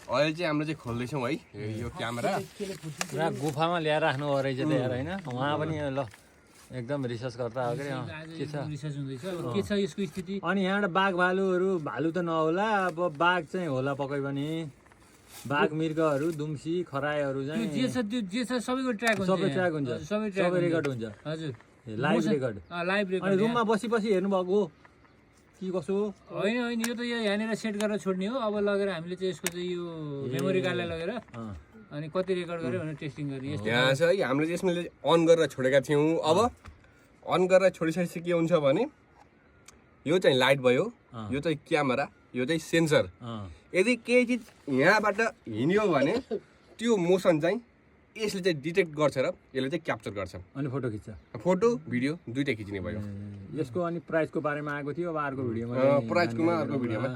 अहिले चाहिँ हाम्रो चाहिँ खोल्दैछौँ है यो क्यामेरा। पुरा गुफामा ल्याएर राख्नु रहेछ त यार होइन। उहाँ पनि ल एकदम रिसर्च गर्दा हो के छ रिसर्च हुँदैछ अब के छ यसको स्थिति। अनि यहाँबाट बाघ भालु त नहोला, अब बाघ चाहिँ होला पक्कै पनि। बाघ मृगहरू दुम्सी खरायोहरू चाहिँ जे छ त्यो जे छ सबैको ट्र्याक हुन्छ, सबै ट्र्याक हुन्छ, सबै सबै रेकर्ड हुन्छ। हजुर लाइभ रेकर्ड। Live record. अनि रुममा बसी हेर्नु भएको कि कसो? होइन होइन यो त यहाँनिर सेट गरेर छोड्ने हो। अब लगेर हामीले चाहिँ यसको चाहिँ यो मेमोरी कार्डलाई लगेर अनि कति रेकर्ड गर्यो भनेर टेस्टिङ गर्ने। यहाँ छ है हामीले यसमा अन गरेर छोडेका थियौँ। अब अन गरेर छोडिसकेपछि के हुन्छ भने यो चाहिँ लाइट भयो, यो चाहिँ क्यामेरा, यो चाहिँ सेन्सर। यदि केही चिज यहाँबाट हिँड्यो भने त्यो मोसन चाहिँ यसले चाहिँ डिटेक्ट गर्छ र यसले चाहिँ क्याप्चर गर्छ अनि फोटो खिच्छ। फोटो भिडियो दुइटै खिच्ने भयो। यसको अनि प्राइसको बारेमा आएको थियो अब अर्को भिडियोमा। प्राइसकोमा अर्को भिडियोमा